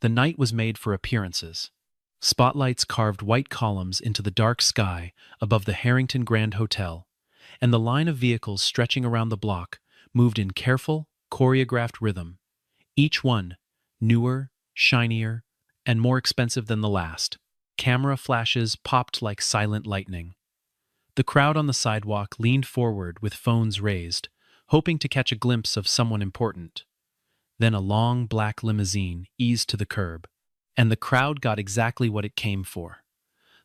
The night was made for appearances. Spotlights carved white columns into the dark sky above the Harrington Grand Hotel, and the line of vehicles stretching around the block moved in careful, choreographed rhythm, each one newer, shinier, and more expensive than the last. Camera flashes popped like silent lightning. The crowd on the sidewalk leaned forward with phones raised, hoping to catch a glimpse of someone important. Then a long black limousine eased to the curb, and the crowd got exactly what it came for.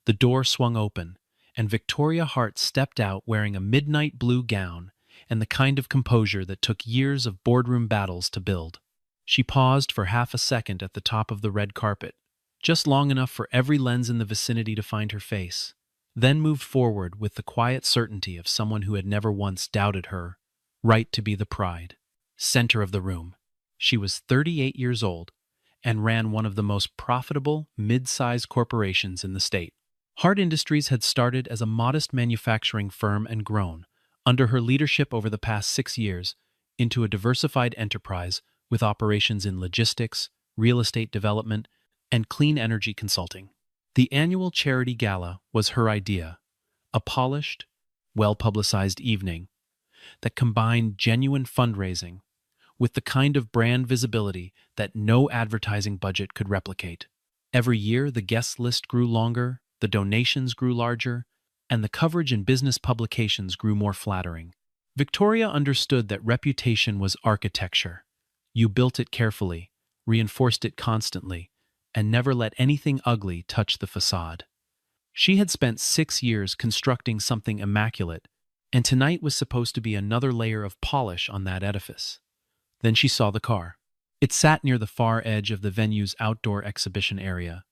The door swung open, and Victoria Hart stepped out wearing a midnight blue gown and the kind of composure that took years of boardroom battles to build. She paused for half a second at the top of the red carpet, just long enough for every lens in the vicinity to find her face, then moved forward with the quiet certainty of someone who had never once doubted her right to be the pride, center of the room. She was 38 years old and ran one of the most profitable mid-sized corporations in the state. Hart Industries had started as a modest manufacturing firm and grown, under her leadership over the past 6 years, into a diversified enterprise with operations in logistics, real estate development, and clean energy consulting. The annual charity gala was her idea, a polished, well-publicized evening that combined genuine fundraising with the kind of brand visibility that no advertising budget could replicate. Every year, the guest list grew longer, the donations grew larger, and the coverage in business publications grew more flattering. Victoria understood that reputation was architecture. You built it carefully, reinforced it constantly, and never let anything ugly touch the facade. She had spent 6 years constructing something immaculate, and tonight was supposed to be another layer of polish on that edifice. Then she saw the car. It sat near the far edge of the venue's outdoor exhibition area,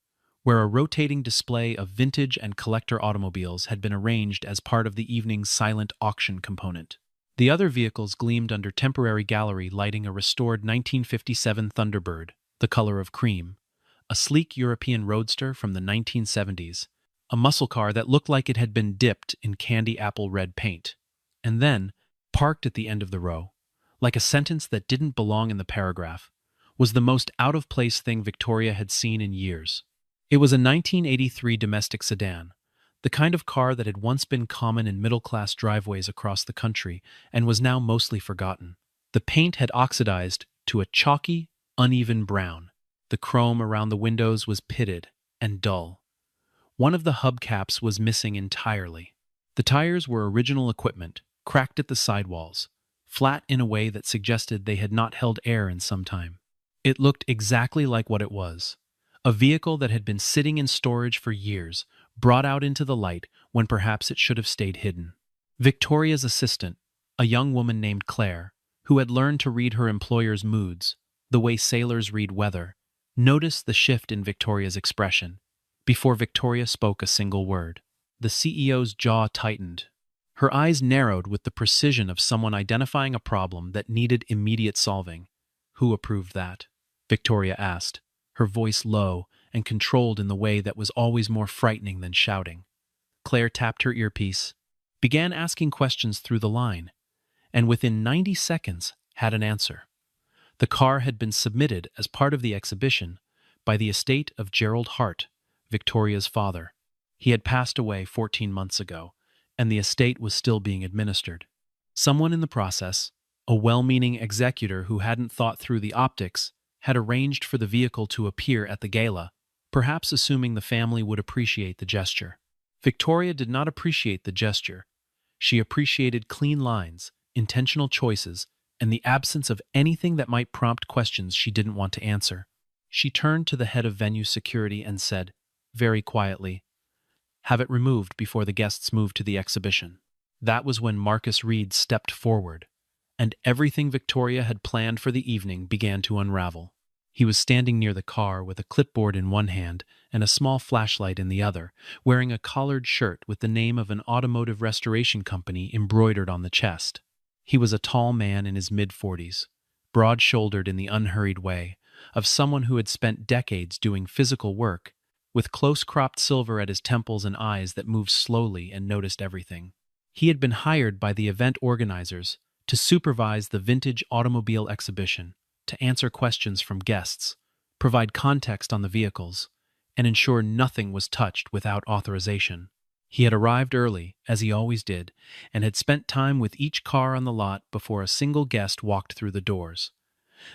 where a rotating display of vintage and collector automobiles had been arranged as part of the evening's silent auction component. The other vehicles gleamed under temporary gallery lighting, a restored 1957 Thunderbird, the color of cream, a sleek European roadster from the 1970s, a muscle car that looked like it had been dipped in candy apple red paint, and then, parked at the end of the row, like a sentence that didn't belong in the paragraph, was the most out-of-place thing Victoria had seen in years. It was a 1983 domestic sedan, the kind of car that had once been common in middle-class driveways across the country and was now mostly forgotten. The paint had oxidized to a chalky, uneven brown. The chrome around the windows was pitted and dull. One of the hubcaps was missing entirely. The tires were original equipment, cracked at the sidewalls, flat in a way that suggested they had not held air in some time. It looked exactly like what it was, a vehicle that had been sitting in storage for years, brought out into the light when perhaps it should have stayed hidden. Victoria's assistant, a young woman named Claire, who had learned to read her employer's moods, the way sailors read weather, noticed the shift in Victoria's expression. Before Victoria spoke a single word, the CEO's jaw tightened. Her eyes narrowed with the precision of someone identifying a problem that needed immediate solving. "Who approved that?" Victoria asked, her voice low and controlled in the way that was always more frightening than shouting. Claire tapped her earpiece, began asking questions through the line, and within 90 seconds had an answer. The car had been submitted as part of the exhibition by the estate of Gerald Hart, Victoria's father. He had passed away 14 months ago, and the estate was still being administered. Someone in the process, a well-meaning executor who hadn't thought through the optics, had arranged for the vehicle to appear at the gala, perhaps assuming the family would appreciate the gesture. Victoria did not appreciate the gesture. She appreciated clean lines, intentional choices, and the absence of anything that might prompt questions she didn't want to answer. She turned to the head of venue security and said, very quietly, "Have it removed before the guests move to the exhibition." That was when Marcus Reed stepped forward, and everything Victoria had planned for the evening began to unravel. He was standing near the car with a clipboard in one hand and a small flashlight in the other, wearing a collared shirt with the name of an automotive restoration company embroidered on the chest. He was a tall man in his mid-40s, broad-shouldered in the unhurried way of someone who had spent decades doing physical work, with close-cropped silver at his temples and eyes that moved slowly and noticed everything. He had been hired by the event organizers to supervise the vintage automobile exhibition, to answer questions from guests, provide context on the vehicles, and ensure nothing was touched without authorization. He had arrived early, as he always did, and had spent time with each car on the lot before a single guest walked through the doors.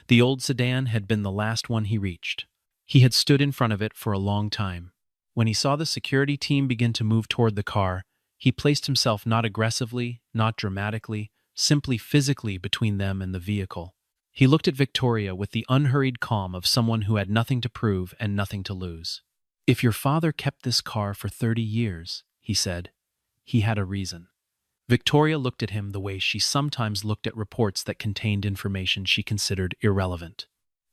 The old sedan had been the last one he reached. He had stood in front of it for a long time. When he saw the security team begin to move toward the car, he placed himself not aggressively, not dramatically, simply physically between them and the vehicle. He looked at Victoria with the unhurried calm of someone who had nothing to prove and nothing to lose. "If your father kept this car for 30 years, he said, he had a reason." Victoria looked at him the way she sometimes looked at reports that contained information she considered irrelevant.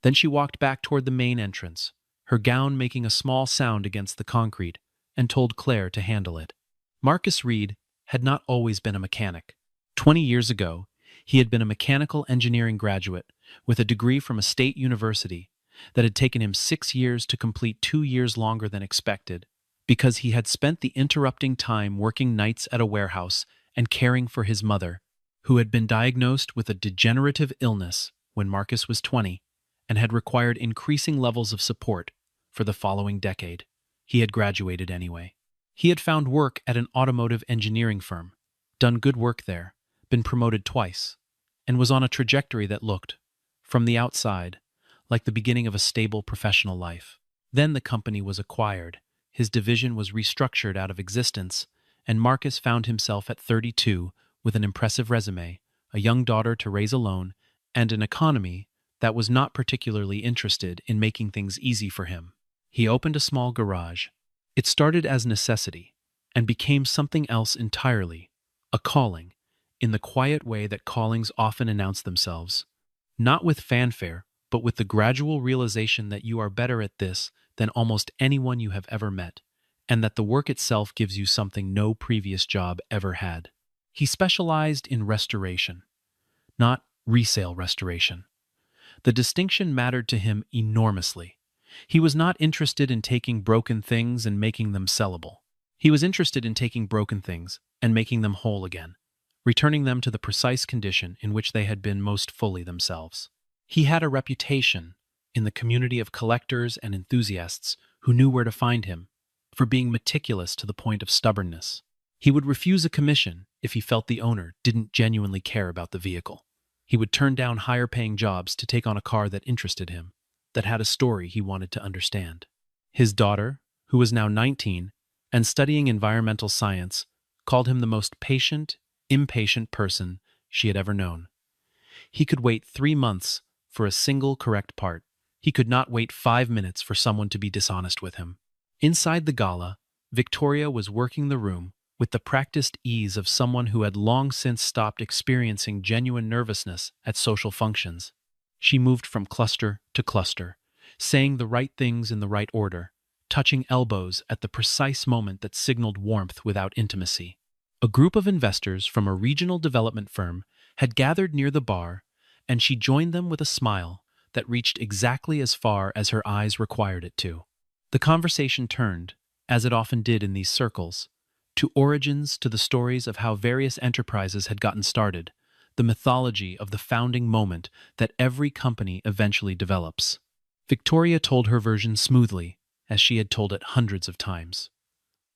Then she walked back toward the main entrance, her gown making a small sound against the concrete, and told Claire to handle it. Marcus Reed had not always been a mechanic. 20 years ago, he had been a mechanical engineering graduate with a degree from a state university that had taken him 6 years to complete 2 years longer than expected, because he had spent the interrupting time working nights at a warehouse and caring for his mother, who had been diagnosed with a degenerative illness when Marcus was 20 and had required increasing levels of support for the following decade. He had graduated anyway. He had found work at an automotive engineering firm, done good work there, been promoted twice, and was on a trajectory that looked, from the outside, like the beginning of a stable professional life. Then the company was acquired, his division was restructured out of existence, and Marcus found himself at 32 with an impressive resume, a young daughter to raise alone, and an economy that was not particularly interested in making things easy for him. He opened a small garage. It started as necessity and became something else entirely, a calling, in the quiet way that callings often announce themselves. Not with fanfare, but with the gradual realization that you are better at this than almost anyone you have ever met, and that the work itself gives you something no previous job ever had. He specialized in restoration, not resale restoration. The distinction mattered to him enormously. He was not interested in taking broken things and making them sellable. He was interested in taking broken things and making them whole again, returning them to the precise condition in which they had been most fully themselves. He had a reputation in the community of collectors and enthusiasts who knew where to find him for being meticulous to the point of stubbornness. He would refuse a commission if he felt the owner didn't genuinely care about the vehicle. He would turn down higher-paying jobs to take on a car that interested him, that had a story he wanted to understand. His daughter, who was now 19 and studying environmental science, called him the most patient, impatient person she had ever known. He could wait 3 months for a single correct part. He could not wait 5 minutes for someone to be dishonest with him. Inside the gala, Victoria was working the room with the practiced ease of someone who had long since stopped experiencing genuine nervousness at social functions. She moved from cluster to cluster, saying the right things in the right order, touching elbows at the precise moment that signaled warmth without intimacy. A group of investors from a regional development firm had gathered near the bar, and she joined them with a smile that reached exactly as far as her eyes required it to. The conversation turned, as it often did in these circles, to origins, to the stories of how various enterprises had gotten started, the mythology of the founding moment that every company eventually develops. Victoria told her version smoothly, as she had told it hundreds of times.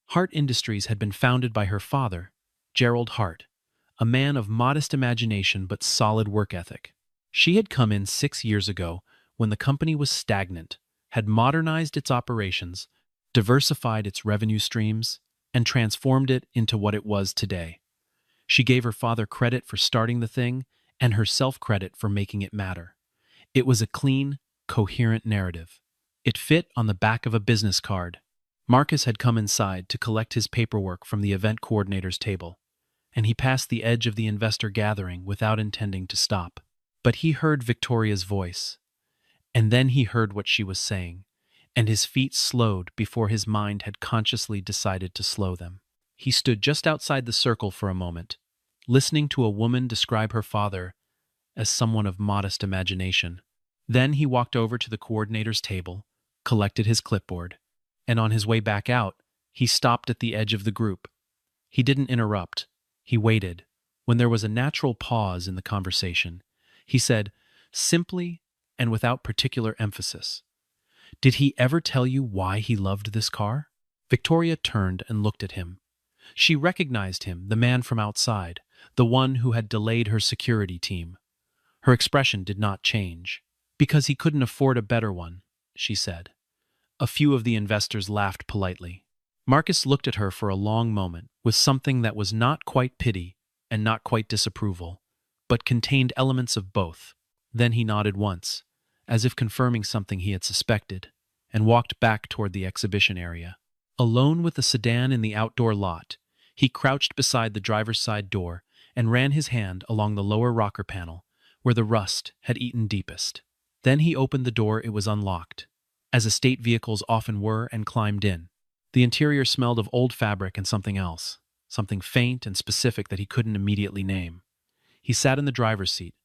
Hart Industries had been founded by her father, Gerald Hart, a man of modest imagination but solid work ethic. She had come in 6 years ago when the company was stagnant, had modernized its operations, diversified its revenue streams, and transformed it into what it was today. She gave her father credit for starting the thing and herself credit for making it matter. It was a clean, coherent narrative. It fit on the back of a business card. Marcus had come inside to collect his paperwork from the event coordinator's table, and he passed the edge of the investor gathering without intending to stop. But he heard Victoria's voice, and then he heard what she was saying, and his feet slowed before his mind had consciously decided to slow them. He stood just outside the circle for a moment, listening to a woman describe her father as someone of modest imagination. Then he walked over to the coordinator's table, collected his clipboard, and on his way back out, he stopped at the edge of the group. He didn't interrupt. He waited. When there was a natural pause in the conversation, he said, simply and without particular emphasis, Did he ever tell you why he loved this car? Victoria turned and looked at him. She recognized him, the man from outside, the one who had delayed her security team. Her expression did not change. Because he couldn't afford a better one, she said. A few of the investors laughed politely. Marcus looked at her for a long moment with something that was not quite pity and not quite disapproval, but contained elements of both. Then he nodded once, as if confirming something he had suspected, and walked back toward the exhibition area. Alone with the sedan in the outdoor lot, he crouched beside the driver's side door and ran his hand along the lower rocker panel, where the rust had eaten deepest. Then he opened the door. It was unlocked, as estate vehicles often were, and climbed in. The interior smelled of old fabric and something else, something faint and specific that he couldn't immediately name. He sat in the driver's seat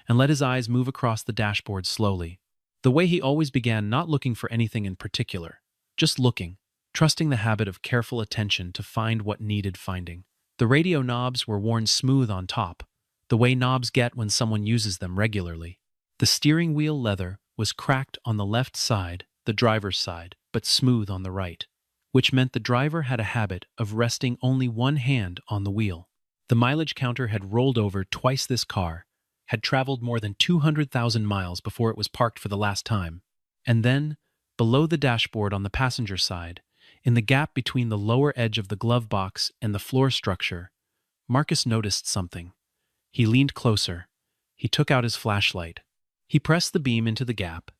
and let his eyes move across the dashboard slowly, the way he always began, not looking for anything in particular, just looking, trusting the habit of careful attention to find what needed finding. The radio knobs were worn smooth on top, the way knobs get when someone uses them regularly. The steering wheel leather was cracked on the left side, the driver's side, but smooth on the right, which meant the driver had a habit of resting only one hand on the wheel. The mileage counter had rolled over twice. This car had traveled more than 200,000 miles before it was parked for the last time. And then, below the dashboard on the passenger side, in the gap between the lower edge of the glove box and the floor structure, Marcus noticed something. He leaned closer. He took out his flashlight. He pressed the beam into the gap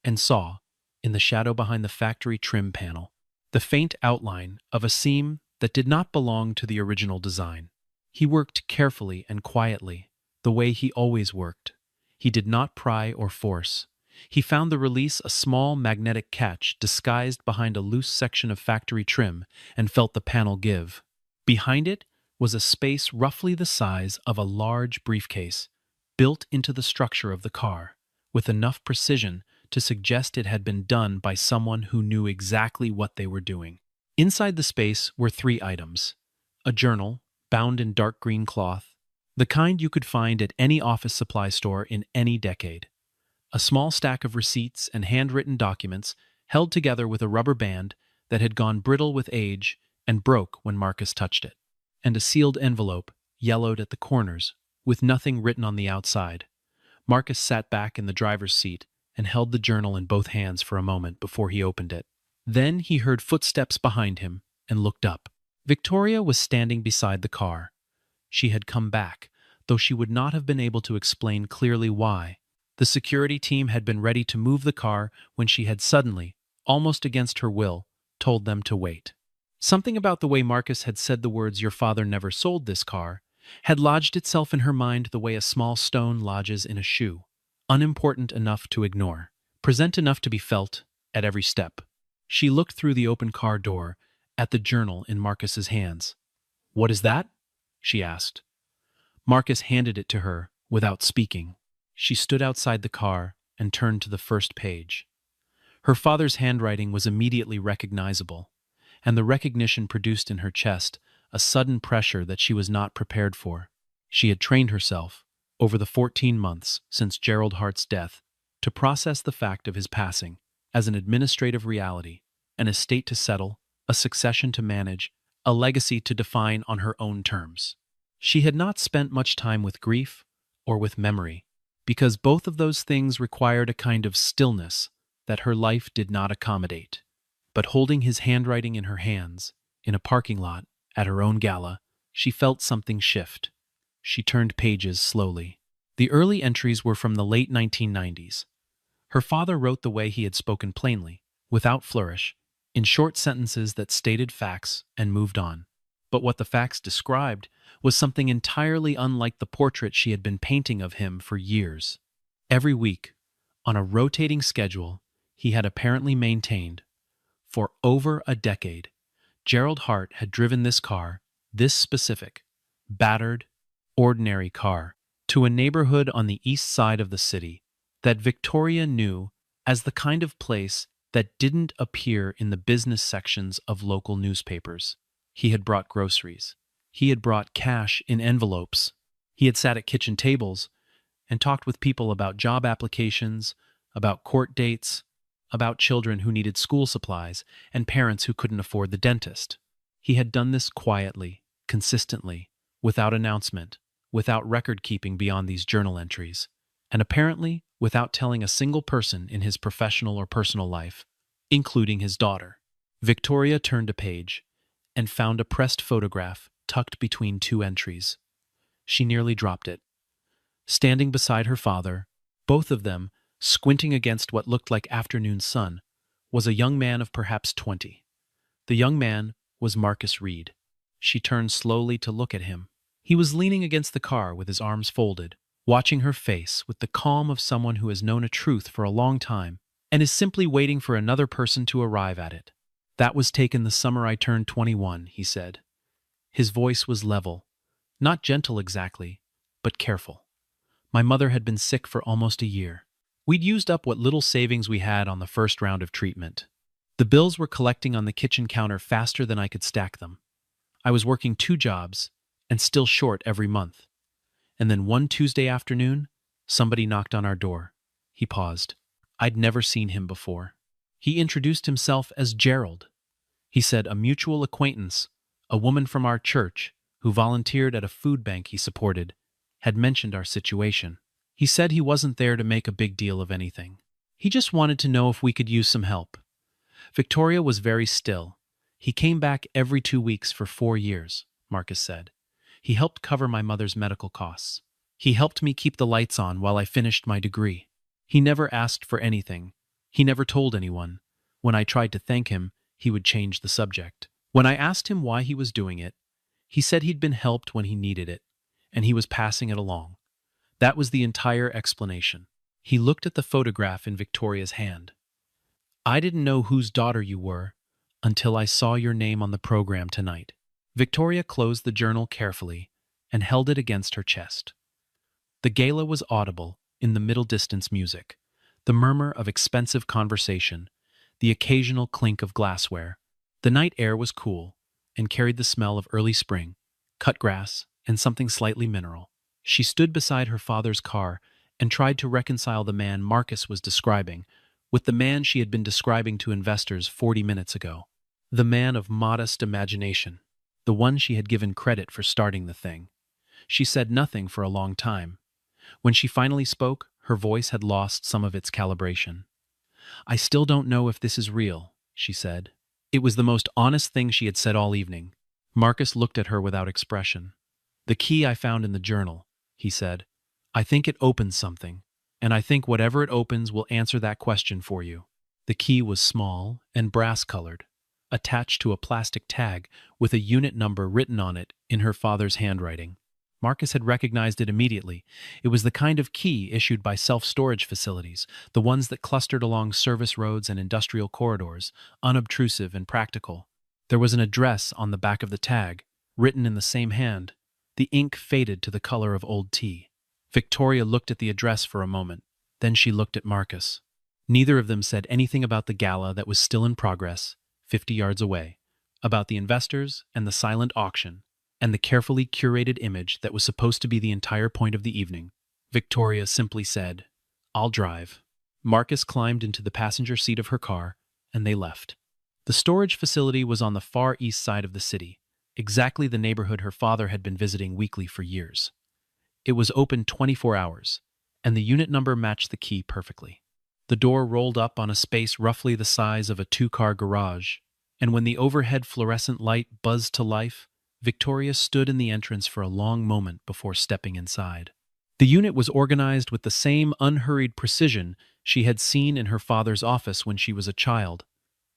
and saw, in the shadow behind the factory trim panel, the faint outline of a seam that did not belong to the original design. He worked carefully and quietly, the way he always worked. He did not pry or force. He found the release, a small magnetic catch disguised behind a loose section of factory trim, and felt the panel give. Behind it was a space roughly the size of a large briefcase, built into the structure of the car, with enough precision to suggest it had been done by someone who knew exactly what they were doing. Inside the space were 3 items: a journal, bound in dark green cloth, the kind you could find at any office supply store in any decade, a small stack of receipts and handwritten documents held together with a rubber band that had gone brittle with age and broke when Marcus touched it, and a sealed envelope, yellowed at the corners, with nothing written on the outside. Marcus sat back in the driver's seat and held the journal in both hands for a moment before he opened it. Then he heard footsteps behind him and looked up. Victoria was standing beside the car. She had come back, though she would not have been able to explain clearly why. The security team had been ready to move the car when she had suddenly, almost against her will, told them to wait. Something about the way Marcus had said the words "your father never sold this car" had lodged itself in her mind the way a small stone lodges in a shoe, unimportant enough to ignore, present enough to be felt at every step. She looked through the open car door at the journal in Marcus's hands. "What is that?" she asked. Marcus handed it to her without speaking. She stood outside the car and turned to the first page. Her father's handwriting was immediately recognizable, and the recognition produced in her chest a sudden pressure that she was not prepared for. She had trained herself, over the 14 months since Gerald Hart's death, to process the fact of his passing as an administrative reality, an estate to settle, a succession to manage, a legacy to define on her own terms. She had not spent much time with grief or with memory, because both of those things required a kind of stillness that her life did not accommodate. But holding his handwriting in her hands, in a parking lot, at her own gala, she felt something shift. She turned pages slowly. The early entries were from the late 1990s. Her father wrote the way he had spoken, plainly, without flourish, in short sentences that stated facts and moved on. But what the facts described was something entirely unlike the portrait she had been painting of him for years. Every week, on a rotating schedule he had apparently maintained, for over a decade, Gerald Hart had driven this car, this specific, battered, ordinary car, to a neighborhood on the east side of the city that Victoria knew as the kind of place that didn't appear in the business sections of local newspapers. He had brought groceries. He had brought cash in envelopes. He had sat at kitchen tables and talked with people about job applications, about court dates, about children who needed school supplies and parents who couldn't afford the dentist. He had done this quietly, consistently, without announcement, without record keeping beyond these journal entries, and apparently without telling a single person in his professional or personal life, including his daughter. Victoria turned a page and found a pressed photograph tucked between two entries. She nearly dropped it. Standing beside her father, both of them squinting against what looked like afternoon sun, was a young man of perhaps 20. The young man was Marcus Reed. She turned slowly to look at him. He was leaning against the car with his arms folded, watching her face with the calm of someone who has known a truth for a long time and is simply waiting for another person to arrive at it. "That was taken the summer I turned 21, he said. His voice was level, not gentle exactly, but careful. My mother had been sick for almost a year. We'd used up what little savings we had on the first round of treatment. The bills were collecting on the kitchen counter faster than I could stack them. I was working 2 jobs and still short every month. And then one Tuesday afternoon, somebody knocked on our door." He paused. I'd never seen him before. He introduced himself as Gerald. He said a mutual acquaintance, a woman from our church, who volunteered at a food bank he supported, had mentioned our situation. He said he wasn't there to make a big deal of anything. He just wanted to know if we could use some help. Victoria was very still. He came back every 2 weeks for 4 years, Marcus said. He helped cover my mother's medical costs. He helped me keep the lights on while I finished my degree. He never asked for anything. He never told anyone. When I tried to thank him, he would change the subject. When I asked him why he was doing it, he said he'd been helped when he needed it, and he was passing it along. That was the entire explanation. He looked at the photograph in Victoria's hand. "I didn't know whose daughter you were until I saw your name on the program tonight." Victoria closed the journal carefully and held it against her chest. The gala was audible in the middle-distance music, the murmur of expensive conversation, the occasional clink of glassware. The night air was cool and carried the smell of early spring, cut grass, and something slightly mineral. She stood beside her father's car and tried to reconcile the man Marcus was describing with the man she had been describing to investors 40 minutes ago. The man of modest imagination, the one she had given credit for starting the thing. She said nothing for a long time. When she finally spoke, her voice had lost some of its calibration. "I still don't know if this is real," she said. It was the most honest thing she had said all evening. Marcus looked at her without expression. "The key I found in the journal," he said. "I think it opens something, and I think whatever it opens will answer that question for you." The key was small and brass-colored, attached to a plastic tag with a unit number written on it in her father's handwriting. Marcus had recognized it immediately. It was the kind of key issued by self-storage facilities, the ones that clustered along service roads and industrial corridors, unobtrusive and practical. There was an address on the back of the tag, written in the same hand. The ink faded to the color of old tea. Victoria looked at the address for a moment. Then she looked at Marcus. Neither of them said anything about the gala that was still in progress, 50 yards away, about the investors and the silent auction, and the carefully curated image that was supposed to be the entire point of the evening. Victoria simply said, "I'll drive." Marcus climbed into the passenger seat of her car, and they left. The storage facility was on the far east side of the city, exactly the neighborhood her father had been visiting weekly for years. It was open 24 hours, and the unit number matched the key perfectly. The door rolled up on a space roughly the size of a 2-car garage, and when the overhead fluorescent light buzzed to life, Victoria stood in the entrance for a long moment before stepping inside. The unit was organized with the same unhurried precision she had seen in her father's office when she was a child,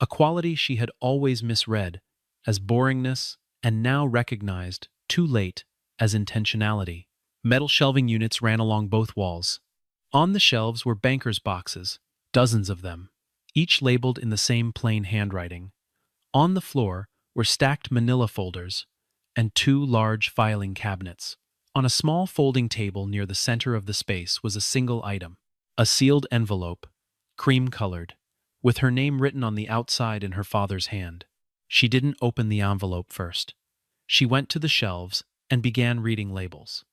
a quality she had always misread as boringness and now recognized, too late, as intentionality. Metal shelving units ran along both walls. On the shelves were bankers' boxes, dozens of them, each labeled in the same plain handwriting. On the floor were stacked manila folders and 2 large filing cabinets. On a small folding table near the center of the space was a single item, a sealed envelope, cream-colored, with her name written on the outside in her father's hand. She didn't open the envelope first. She went to the shelves and began reading labels.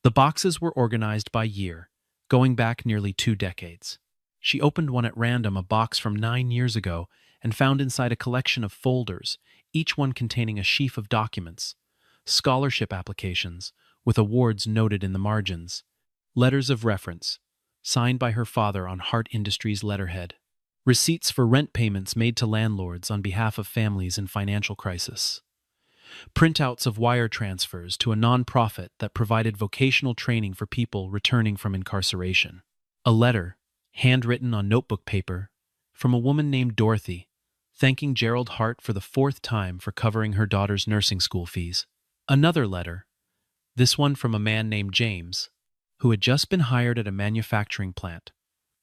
The boxes were organized by year, going back nearly 2 decades. She opened one at random, a box from 9 years ago, and found inside a collection of folders, each one containing a sheaf of documents, scholarship applications, with awards noted in the margins, letters of reference, signed by her father on Hart Industries letterhead, receipts for rent payments made to landlords on behalf of families in financial crisis, printouts of wire transfers to a nonprofit that provided vocational training for people returning from incarceration, a letter, handwritten on notebook paper, from a woman named Dorothy, thanking Gerald Hart for the fourth time for covering her daughter's nursing school fees. Another letter, this one from a man named James, who had just been hired at a manufacturing plant,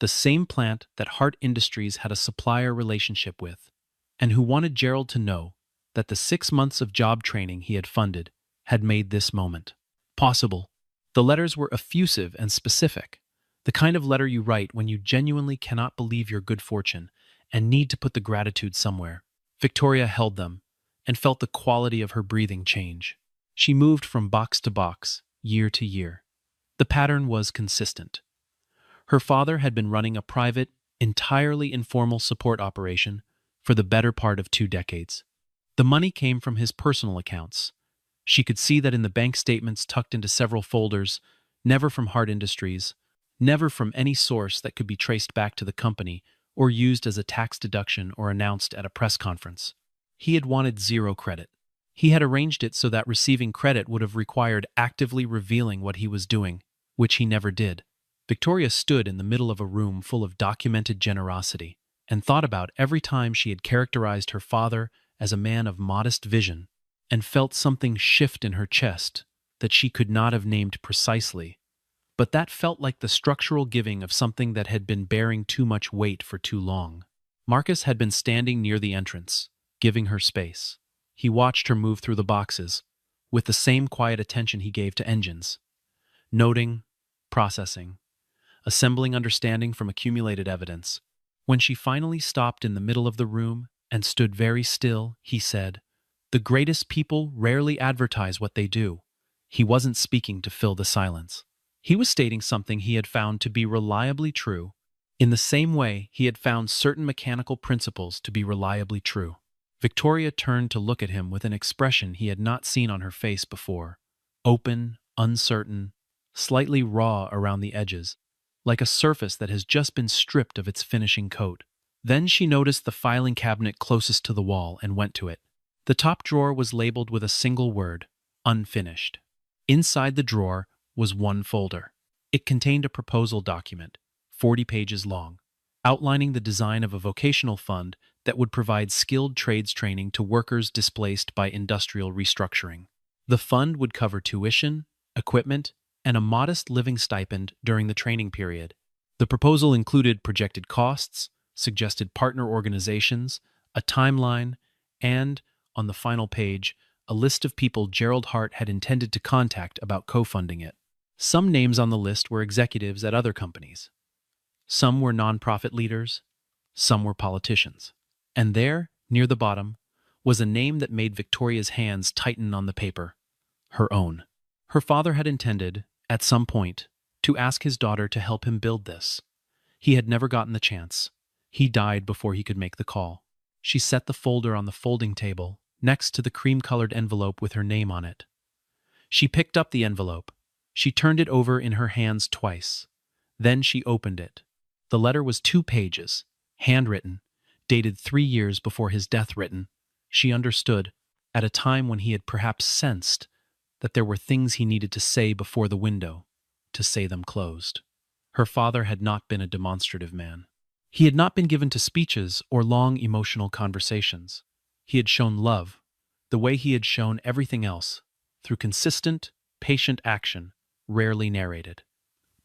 the same plant that Hart Industries had a supplier relationship with, and who wanted Gerald to know that the 6 months of job training he had funded had made this moment possible. The letters were effusive and specific, the kind of letter you write when you genuinely cannot believe your good fortune and need to put the gratitude somewhere. Victoria held them and felt the quality of her breathing change. She moved from box to box, year to year. The pattern was consistent. Her father had been running a private, entirely informal support operation for the better part of 2 decades. The money came from his personal accounts. She could see that in the bank statements tucked into several folders, never from Hart Industries, never from any source that could be traced back to the company or used as a tax deduction or announced at a press conference. He had wanted zero credit. He had arranged it so that receiving credit would have required actively revealing what he was doing, which he never did. Victoria stood in the middle of a room full of documented generosity and thought about every time she had characterized her father as a man of modest vision, and felt something shift in her chest that she could not have named precisely, but that felt like the structural giving of something that had been bearing too much weight for too long. Marcus had been standing near the entrance, giving her space. He watched her move through the boxes, with the same quiet attention he gave to engines, noting, processing, assembling understanding from accumulated evidence. When she finally stopped in the middle of the room and stood very still, he said, "The greatest people rarely advertise what they do." He wasn't speaking to fill the silence. He was stating something he had found to be reliably true, in the same way he had found certain mechanical principles to be reliably true. Victoria turned to look at him with an expression he had not seen on her face before, open, uncertain, slightly raw around the edges, like a surface that has just been stripped of its finishing coat. Then she noticed the filing cabinet closest to the wall and went to it. The top drawer was labeled with a single word, unfinished. Inside the drawer was one folder. It contained a proposal document, 40 pages long, outlining the design of a vocational fund that would provide skilled trades training to workers displaced by industrial restructuring. The fund would cover tuition, equipment, and a modest living stipend during the training period. The proposal included projected costs, suggested partner organizations, a timeline, and, on the final page, a list of people Gerald Hart had intended to contact about co-funding it. Some names on the list were executives at other companies. Some were nonprofit leaders, some were politicians. And there, near the bottom, was a name that made Victoria's hands tighten on the paper, her own. Her father had intended, at some point, to ask his daughter to help him build this. He had never gotten the chance. He died before he could make the call. She set the folder on the folding table, next to the cream-colored envelope with her name on it. She picked up the envelope. She turned it over in her hands twice. Then she opened it. The letter was 2 pages, handwritten, dated 3 years before his death written. She understood, at a time when he had perhaps sensed that there were things he needed to say before the window, to say them closed. Her father had not been a demonstrative man. He had not been given to speeches or long emotional conversations. He had shown love, the way he had shown everything else, through consistent, patient action, rarely narrated.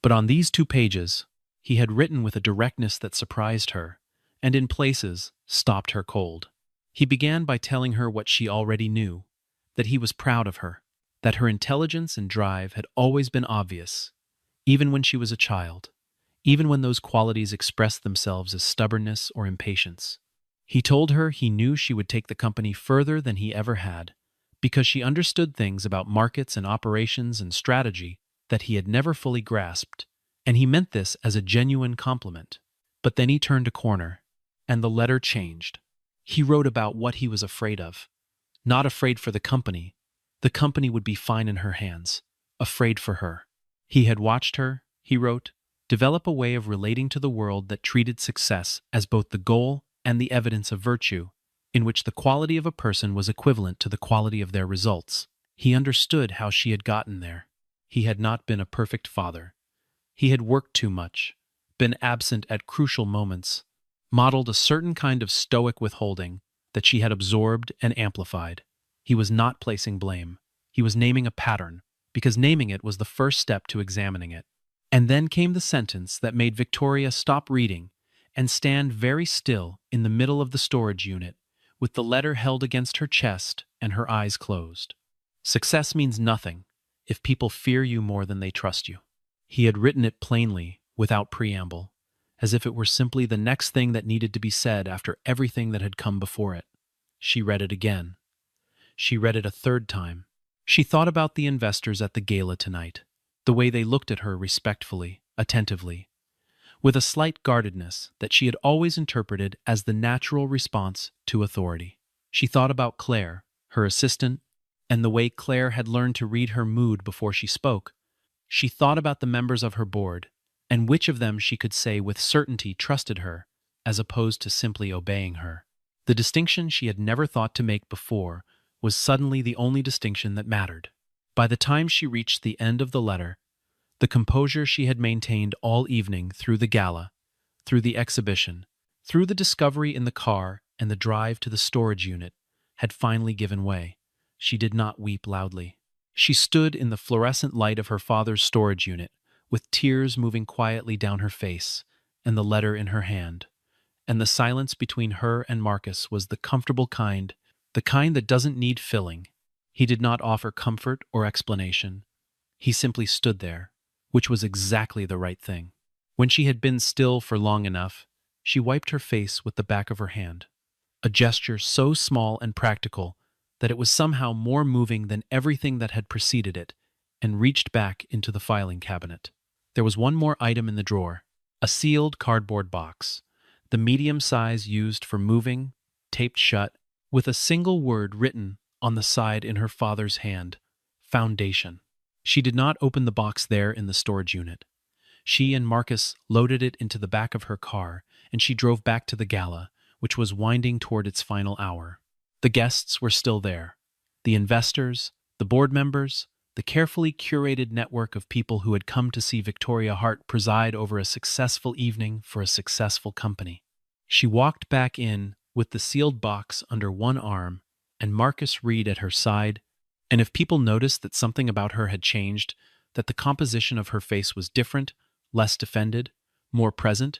But on these 2 pages, he had written with a directness that surprised her, and in places stopped her cold. He began by telling her what she already knew, that he was proud of her, that her intelligence and drive had always been obvious, even when she was a child, even when those qualities expressed themselves as stubbornness or impatience. He told her he knew she would take the company further than he ever had, because she understood things about markets and operations and strategy that he had never fully grasped, and he meant this as a genuine compliment. But then he turned a corner, and the letter changed. He wrote about what he was afraid of. Not afraid for the company. The company would be fine in her hands. Afraid for her. He had watched her, he wrote, develop a way of relating to the world that treated success as both the goal and the evidence of virtue, in which the quality of a person was equivalent to the quality of their results. He understood how she had gotten there. He had not been a perfect father. He had worked too much, been absent at crucial moments, modeled a certain kind of stoic withholding that she had absorbed and amplified. He was not placing blame. He was naming a pattern, because naming it was the first step to examining it. And then came the sentence that made Victoria stop reading and stand very still in the middle of the storage unit, with the letter held against her chest and her eyes closed. Success means nothing if people fear you more than they trust you. He had written it plainly, without preamble, as if it were simply the next thing that needed to be said after everything that had come before it. She read it again. She read it a third time. She thought about the investors at the gala tonight, the way they looked at her respectfully, attentively, with a slight guardedness that she had always interpreted as the natural response to authority. She thought about Claire, her assistant, and the way Claire had learned to read her mood before she spoke. She thought about the members of her board, and which of them she could say with certainty trusted her, as opposed to simply obeying her. The distinction she had never thought to make before was suddenly the only distinction that mattered. By the time she reached the end of the letter, the composure she had maintained all evening through the gala, through the exhibition, through the discovery in the car and the drive to the storage unit, had finally given way. She did not weep loudly. She stood in the fluorescent light of her father's storage unit, with tears moving quietly down her face and the letter in her hand. And the silence between her and Marcus was the comfortable kind, the kind that doesn't need filling. He did not offer comfort or explanation. He simply stood there, which was exactly the right thing. When she had been still for long enough, she wiped her face with the back of her hand, a gesture so small and practical that it was somehow more moving than everything that had preceded it, and reached back into the filing cabinet. There was one more item in the drawer, a sealed cardboard box, the medium size used for moving, taped shut, with a single word written on the side in her father's hand, Foundation. She did not open the box there in the storage unit. She and Marcus loaded it into the back of her car, and she drove back to the gala, which was winding toward its final hour. The guests were still there. The investors, the board members, the carefully curated network of people who had come to see Victoria Hart preside over a successful evening for a successful company. She walked back in with the sealed box under one arm and Marcus Reed at her side, and if people noticed that something about her had changed, that the composition of her face was different, less defended, more present,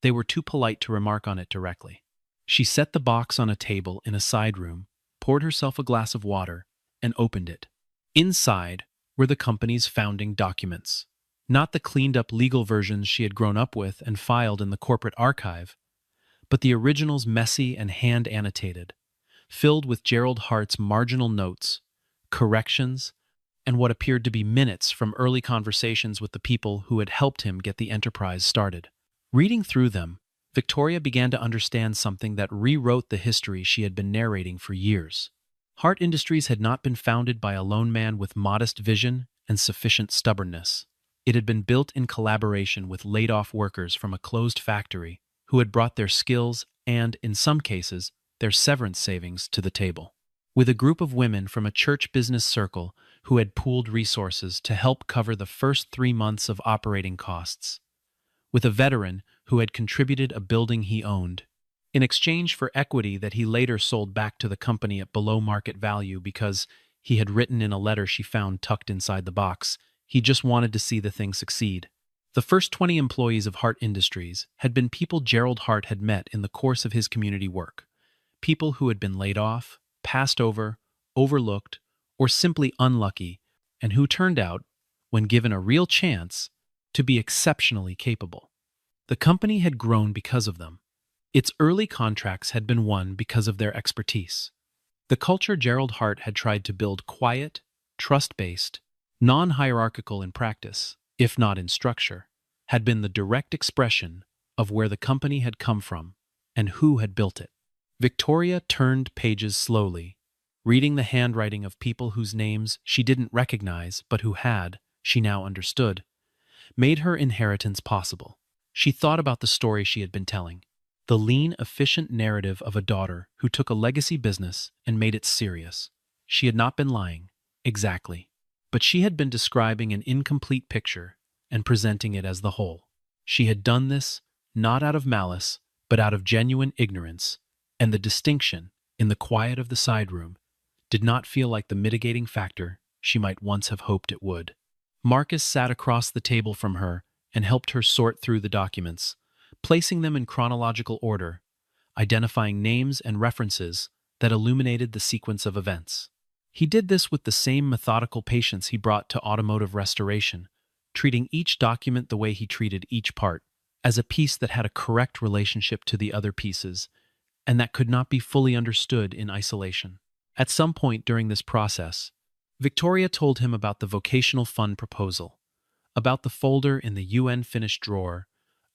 they were too polite to remark on it directly. She set the box on a table in a side room, poured herself a glass of water, and opened it. Inside were the company's founding documents. Not the cleaned-up legal versions she had grown up with and filed in the corporate archive, but the originals messy and hand-annotated, filled with Gerald Hart's marginal notes, corrections, and what appeared to be minutes from early conversations with the people who had helped him get the enterprise started. Reading through them, Victoria began to understand something that rewrote the history she had been narrating for years. Hart Industries had not been founded by a lone man with modest vision and sufficient stubbornness. It had been built in collaboration with laid-off workers from a closed factory who had brought their skills and, in some cases, their severance savings to the table. With a group of women from a church business circle who had pooled resources to help cover the first 3 months of operating costs. With a veteran who had contributed a building he owned, in exchange for equity that he later sold back to the company at below market value because he had written in a letter she found tucked inside the box, he just wanted to see the thing succeed. The first 20 employees of Hart Industries had been people Gerald Hart had met in the course of his community work, people who had been laid off, passed over, overlooked, or simply unlucky, and who turned out, when given a real chance, to be exceptionally capable. The company had grown because of them. Its early contracts had been won because of their expertise. The culture Gerald Hart had tried to build quiet, trust-based, non-hierarchical in practice, if not in structure, had been the direct expression of where the company had come from and who had built it. Victoria turned pages slowly, reading the handwriting of people whose names she didn't recognize but who had, she now understood, made her inheritance possible. She thought about the story she had been telling, the lean, efficient narrative of a daughter who took a legacy business and made it serious. She had not been lying, exactly, but she had been describing an incomplete picture and presenting it as the whole. She had done this not out of malice, but out of genuine ignorance, and the distinction, in the quiet of the side room, did not feel like the mitigating factor she might once have hoped it would. Marcus sat across the table from her and helped her sort through the documents, placing them in chronological order, identifying names and references that illuminated the sequence of events. He did this with the same methodical patience he brought to automotive restoration, treating each document the way he treated each part, as a piece that had a correct relationship to the other pieces, and that could not be fully understood in isolation. At some point during this process, Victoria told him about the vocational fund proposal, about the folder in the UN finished drawer,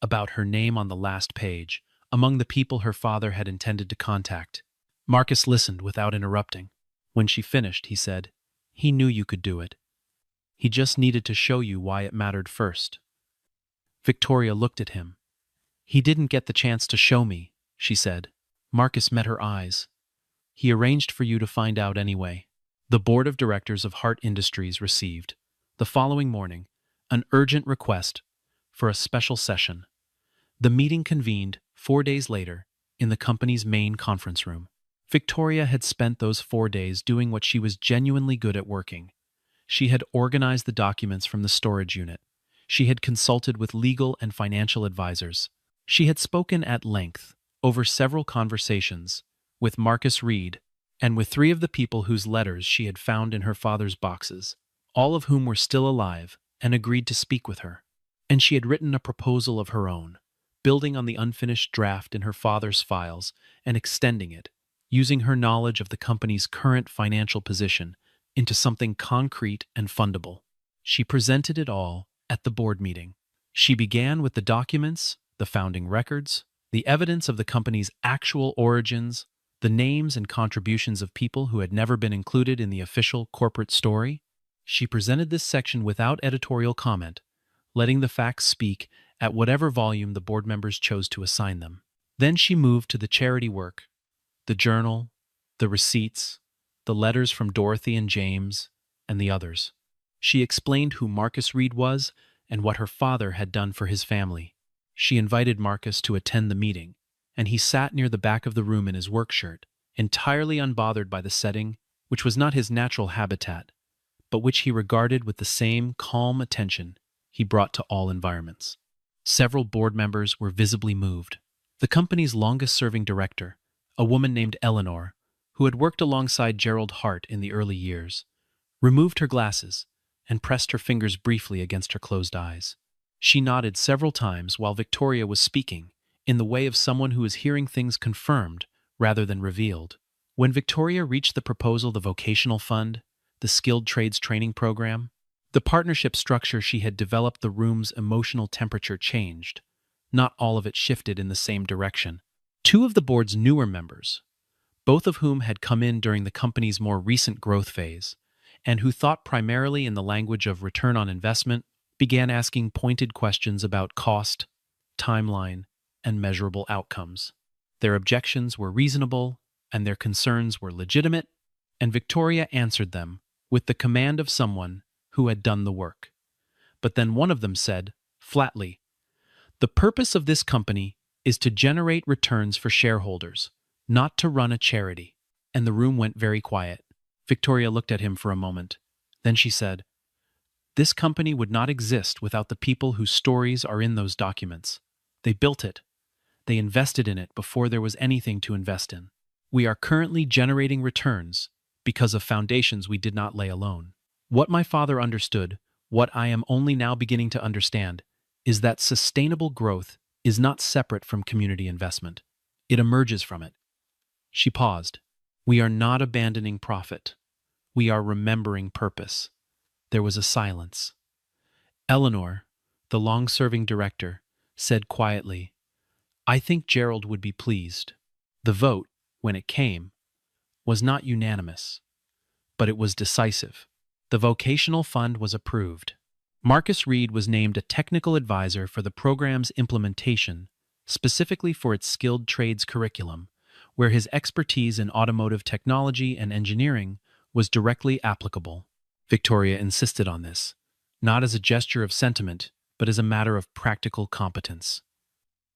about her name on the last page, among the people her father had intended to contact. Marcus listened without interrupting. When she finished, he said, "He knew you could do it. He just needed to show you why it mattered first." Victoria looked at him. "He didn't get the chance to show me," she said. Marcus met her eyes. "He arranged for you to find out anyway." The board of directors of Hart Industries received, the following morning, an urgent request for a special session. The meeting convened 4 days later in the company's main conference room. Victoria had spent those 4 days doing what she was genuinely good at working. She had organized the documents from the storage unit. She had consulted with legal and financial advisors. She had spoken at length, over several conversations, with Marcus Reed and with 3 of the people whose letters she had found in her father's boxes, all of whom were still alive and agreed to speak with her. And she had written a proposal of her own, building on the unfinished draft in her father's files and extending it, using her knowledge of the company's current financial position into something concrete and fundable. She presented it all at the board meeting. She began with the documents, the founding records, the evidence of the company's actual origins, the names and contributions of people who had never been included in the official corporate story. She presented this section without editorial comment, letting the facts speak at whatever volume the board members chose to assign them. Then she moved to the charity work, the journal, the receipts, the letters from Dorothy and James, and the others. She explained who Marcus Reed was and what her father had done for his family. She invited Marcus to attend the meeting, and he sat near the back of the room in his work shirt, entirely unbothered by the setting, which was not his natural habitat, but which he regarded with the same calm attention he brought to all environments. Several board members were visibly moved. The company's longest-serving director, a woman named Eleanor, who had worked alongside Gerald Hart in the early years, removed her glasses and pressed her fingers briefly against her closed eyes. She nodded several times while Victoria was speaking, in the way of someone who is hearing things confirmed rather than revealed. When Victoria reached the proposal, the vocational fund, the skilled trades training program, the partnership structure she had developed, the room's emotional temperature changed. Not all of it shifted in the same direction. 2 of the board's newer members, both of whom had come in during the company's more recent growth phase, and who thought primarily in the language of return on investment, began asking pointed questions about cost, timeline, and measurable outcomes. Their objections were reasonable, and their concerns were legitimate, and Victoria answered them with the command of someone who had done the work. But then one of them said, flatly, "The purpose of this company is to generate returns for shareholders, not to run a charity." And the room went very quiet. Victoria looked at him for a moment. Then she said, "This company would not exist without the people whose stories are in those documents. They built it. They invested in it before there was anything to invest in. We are currently generating returns because of foundations we did not lay alone. What my father understood, what I am only now beginning to understand, is that sustainable growth is not separate from community investment. It emerges from it." She paused. "We are not abandoning profit. We are remembering purpose." There was a silence. Eleanor, the long-serving director, said quietly, I think Gerald would be pleased. The vote, when it came, was not unanimous, but it was decisive. The vocational fund was approved. Marcus Reed was named a technical advisor for the program's implementation, specifically for its skilled trades curriculum, where his expertise in automotive technology and engineering was directly applicable. Victoria insisted on this, not as a gesture of sentiment, but as a matter of practical competence.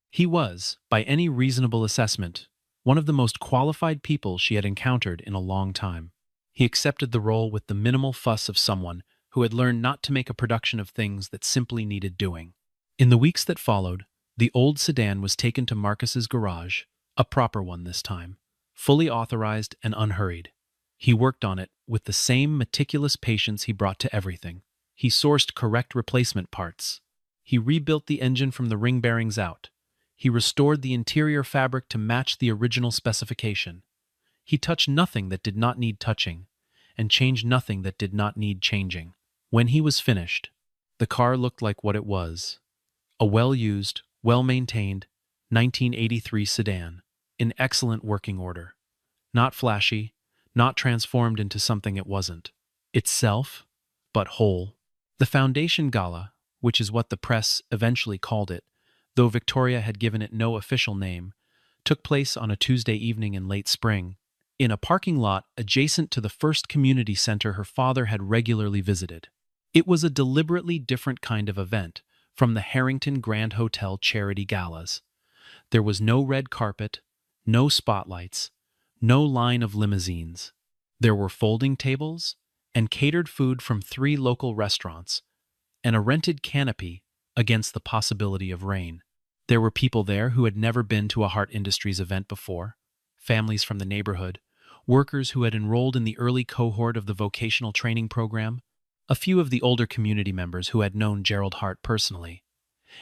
He was, by any reasonable assessment, one of the most qualified people she had encountered in a long time. He accepted the role with the minimal fuss of someone who had learned not to make a production of things that simply needed doing. In the weeks that followed, the old sedan was taken to Marcus's garage, a proper one this time, fully authorized and unhurried. He worked on it with the same meticulous patience he brought to everything. He sourced correct replacement parts. He rebuilt the engine from the ring bearings out. He restored the interior fabric to match the original specification. He touched nothing that did not need touching, and changed nothing that did not need changing. When he was finished, the car looked like what it was: a well-used, well-maintained 1983 sedan, in excellent working order. Not flashy, not transformed into something it wasn't. Itself, but whole. The Foundation Gala, which is what the press eventually called it, though Victoria had given it no official name, took place on a Tuesday evening in late spring, in a parking lot adjacent to the first community center her father had regularly visited. It was a deliberately different kind of event from the Harrington Grand Hotel charity galas. There was no red carpet, no spotlights, no line of limousines. There were folding tables and catered food from 3 local restaurants, and a rented canopy against the possibility of rain. There were people there who had never been to a Hart Industries event before, families from the neighborhood, workers who had enrolled in the early cohort of the vocational training program, a few of the older community members who had known Gerald Hart personally,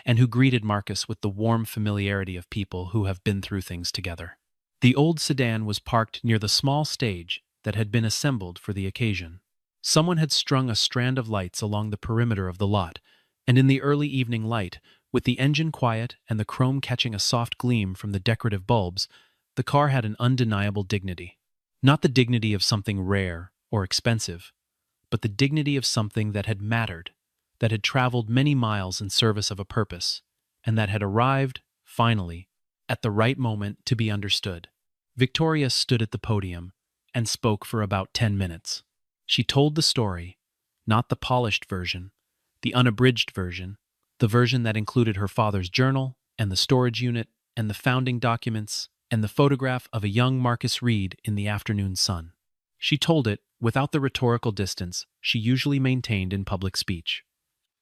and who greeted Marcus with the warm familiarity of people who have been through things together. The old sedan was parked near the small stage that had been assembled for the occasion. Someone had strung a strand of lights along the perimeter of the lot, and in the early evening light, with the engine quiet and the chrome catching a soft gleam from the decorative bulbs, the car had an undeniable dignity. Not the dignity of something rare or expensive, but the dignity of something that had mattered, that had traveled many miles in service of a purpose, and that had arrived, finally, at the right moment to be understood. Victoria stood at the podium and spoke for about 10 minutes. She told the story, not the polished version, the unabridged version, the version that included her father's journal and the storage unit and the founding documents and the photograph of a young Marcus Reed in the afternoon sun. She told it without the rhetorical distance she usually maintained in public speech.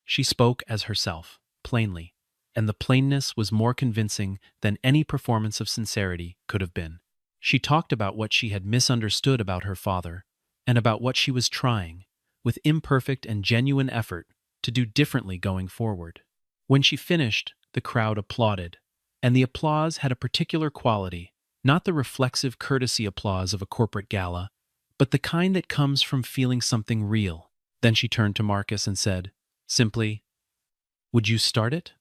She spoke as herself, plainly, and the plainness was more convincing than any performance of sincerity could have been. She talked about what she had misunderstood about her father and about what she was trying, with imperfect and genuine effort, to do differently going forward. When she finished, the crowd applauded, and the applause had a particular quality, not the reflexive courtesy applause of a corporate gala, but the kind that comes from feeling something real. Then she turned to Marcus and said, simply, "Would you start it?"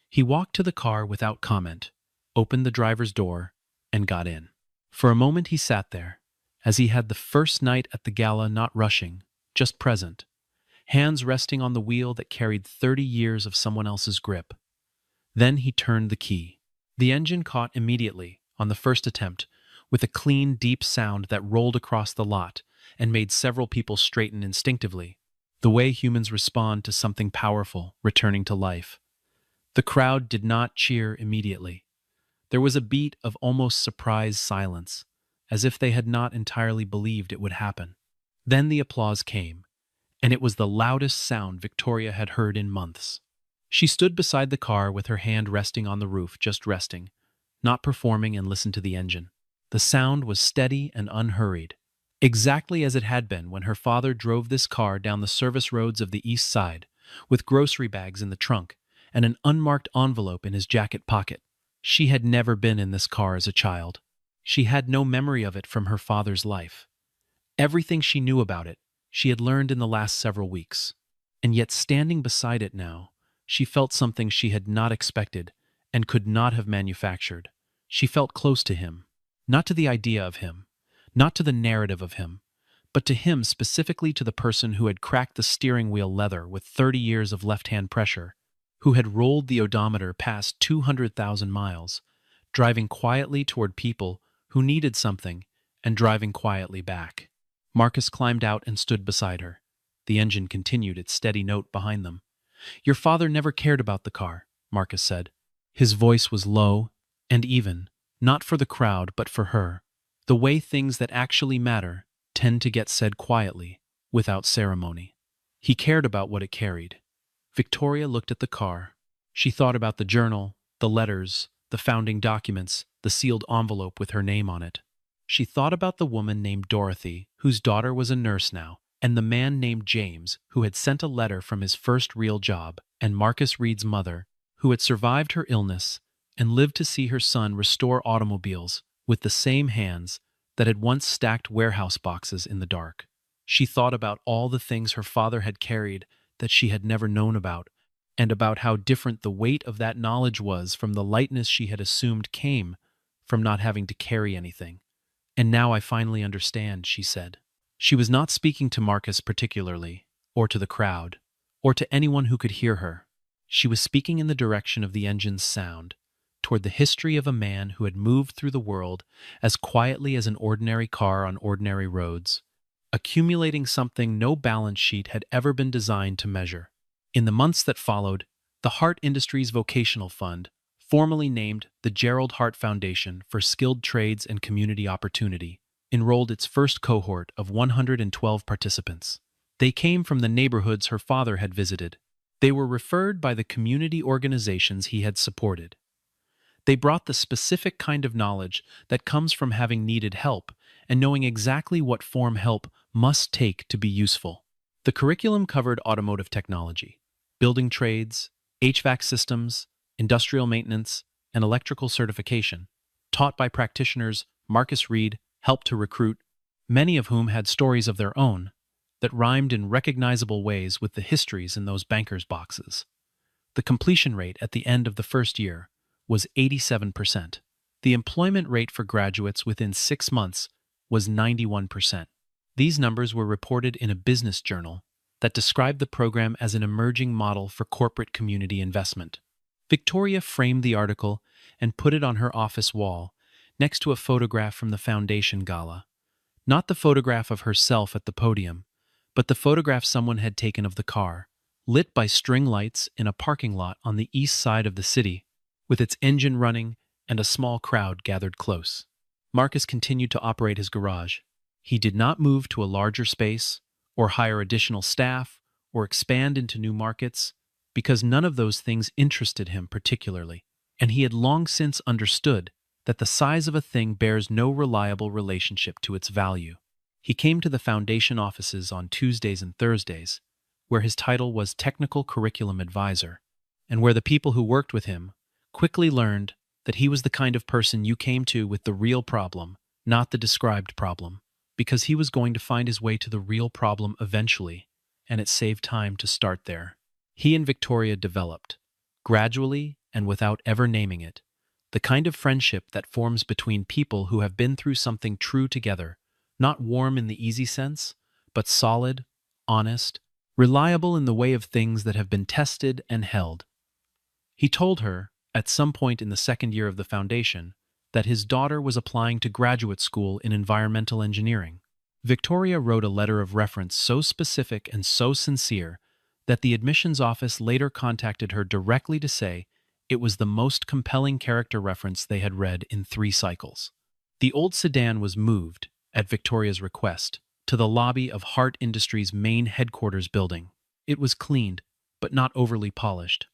He walked to the car without comment, opened the driver's door, and got in. For a moment he sat there, as he had the first night at the gala, not rushing, just present, hands resting on the wheel that carried 30 years of someone else's grip. Then he turned the key. The engine caught immediately, on the first attempt, with a clean, deep sound that rolled across the lot and made several people straighten instinctively, the way humans respond to something powerful returning to life. The crowd did not cheer immediately. There was a beat of almost surprised silence, as if they had not entirely believed it would happen. Then the applause came, and it was the loudest sound Victoria had heard in months. She stood beside the car with her hand resting on the roof, just resting, not performing, and listened to the engine. The sound was steady and unhurried, exactly as it had been when her father drove this car down the service roads of the East Side, with grocery bags in the trunk and an unmarked envelope in his jacket pocket. She had never been in this car as a child. She had no memory of it from her father's life. Everything she knew about it, she had learned in the last several weeks. And yet, standing beside it now, she felt something she had not expected and could not have manufactured. She felt close to him, not to the idea of him, not to the narrative of him, but to him specifically, to the person who had cracked the steering wheel leather with 30 years of left-hand pressure, who had rolled the odometer past 200,000 miles, driving quietly toward people who needed something and driving quietly back. Marcus climbed out and stood beside her. The engine continued its steady note behind them. "Your father never cared about the car," Marcus said. His voice was low and even, not for the crowd but for her. The way things that actually matter tend to get said quietly, without ceremony. He cared about what it carried. Victoria looked at the car. She thought about the journal, the letters, the founding documents, the sealed envelope with her name on it. She thought about the woman named Dorothy, whose daughter was a nurse now, and the man named James, who had sent a letter from his first real job, and Marcus Reed's mother, who had survived her illness and lived to see her son restore automobiles with the same hands that had once stacked warehouse boxes in the dark. She thought about all the things her father had carried that she had never known about, and about how different the weight of that knowledge was from the lightness she had assumed came from not having to carry anything. "And now I finally understand," she said. She was not speaking to Marcus particularly, or to the crowd, or to anyone who could hear her. She was speaking in the direction of the engine's sound, toward the history of a man who had moved through the world as quietly as an ordinary car on ordinary roads, accumulating something no balance sheet had ever been designed to measure. In the months that followed, the Hart Industries Vocational Fund, formerly named the Gerald Hart Foundation for Skilled Trades and Community Opportunity, enrolled its first cohort of 112 participants. They came from the neighborhoods her father had visited. They were referred by the community organizations he had supported. They brought the specific kind of knowledge that comes from having needed help and knowing exactly what form help must take to be useful. The curriculum covered automotive technology, building trades, HVAC systems, industrial maintenance, and electrical certification, taught by practitioners Marcus Reed helped to recruit, many of whom had stories of their own that rhymed in recognizable ways with the histories in those bankers' boxes. The completion rate at the end of the first year was 87%. The employment rate for graduates within 6 months was 91%. These numbers were reported in a business journal that described the program as an emerging model for corporate community investment. Victoria framed the article and put it on her office wall, next to a photograph from the foundation gala. Not the photograph of herself at the podium, but the photograph someone had taken of the car, lit by string lights in a parking lot on the east side of the city, with its engine running and a small crowd gathered close. Marcus continued to operate his garage. He did not move to a larger space, or hire additional staff, or expand into new markets, because none of those things interested him particularly, and he had long since understood that the size of a thing bears no reliable relationship to its value. He came to the foundation offices on Tuesdays and Thursdays, where his title was Technical Curriculum Advisor, and where the people who worked with him quickly learned that he was the kind of person you came to with the real problem, not the described problem, because he was going to find his way to the real problem eventually, and it saved time to start there. He and Victoria developed, gradually and without ever naming it, the kind of friendship that forms between people who have been through something true together, not warm in the easy sense, but solid, honest, reliable in the way of things that have been tested and held. He told her, at some point in the second year of the foundation, that his daughter was applying to graduate school in environmental engineering. Victoria wrote a letter of reference so specific and so sincere that the admissions office later contacted her directly to say it was the most compelling character reference they had read in 3 cycles. The old sedan was moved, at Victoria's request, to the lobby of Hart Industries' main headquarters building. It was cleaned, but not overly polished,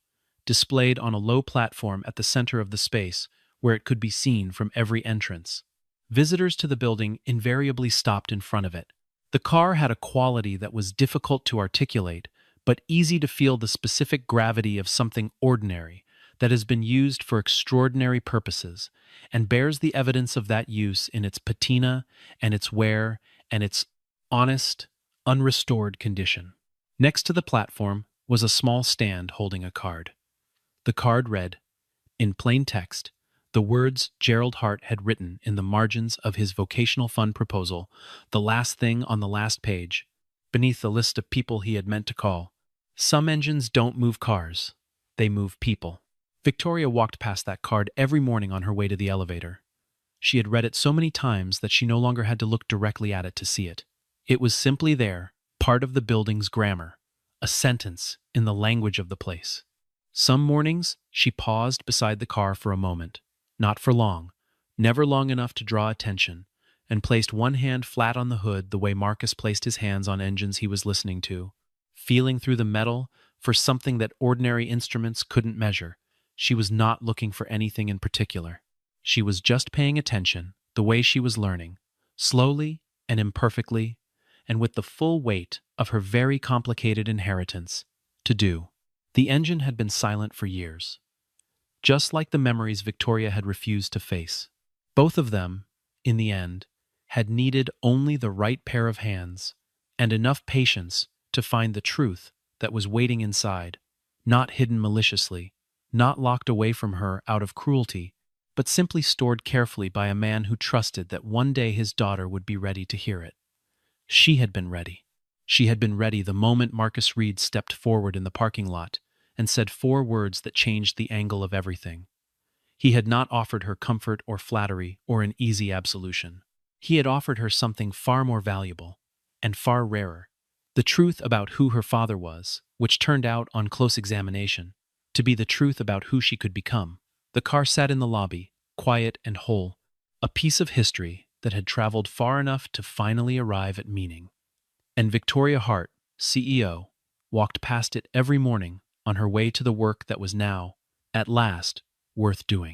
displayed on a low platform at the center of the space where it could be seen from every entrance. Visitors to the building invariably stopped in front of it. The car had a quality that was difficult to articulate, but easy to feel the specific gravity of something ordinary that has been used for extraordinary purposes, and bears the evidence of that use in its patina and its wear and its honest, unrestored condition. Next to the platform was a small stand holding a card. The card read, In plain text, the words Gerald Hart had written in the margins of his vocational fund proposal, the last thing on the last page, beneath the list of people he had meant to call. Some engines don't move cars, they move people. Victoria walked past that card every morning on her way to the elevator. She had read it so many times that she no longer had to look directly at it to see it. It was simply there, part of the building's grammar, a sentence in the language of the place. Some mornings, she paused beside the car for a moment, not for long, never long enough to draw attention, and placed one hand flat on the hood the way Marcus placed his hands on engines he was listening to. Feeling through the metal for something that ordinary instruments couldn't measure, she was not looking for anything in particular. She was just paying attention, the way she was learning, slowly and imperfectly, and with the full weight of her very complicated inheritance to do. The engine had been silent for years, just like the memories Victoria had refused to face. Both of them, in the end, had needed only the right pair of hands and enough patience to find the truth that was waiting inside, not hidden maliciously, not locked away from her out of cruelty, but simply stored carefully by a man who trusted that one day his daughter would be ready to hear it. She had been ready. She had been ready the moment Marcus Reed stepped forward in the parking lot and said 4 words that changed the angle of everything. He had not offered her comfort or flattery or an easy absolution. He had offered her something far more valuable and far rarer, the truth about who her father was, which turned out, on close examination, to be the truth about who she could become. The car sat in the lobby, quiet and whole, a piece of history that had traveled far enough to finally arrive at meaning. And Victoria Hart, CEO, walked past it every morning on her way to the work that was now, at last, worth doing.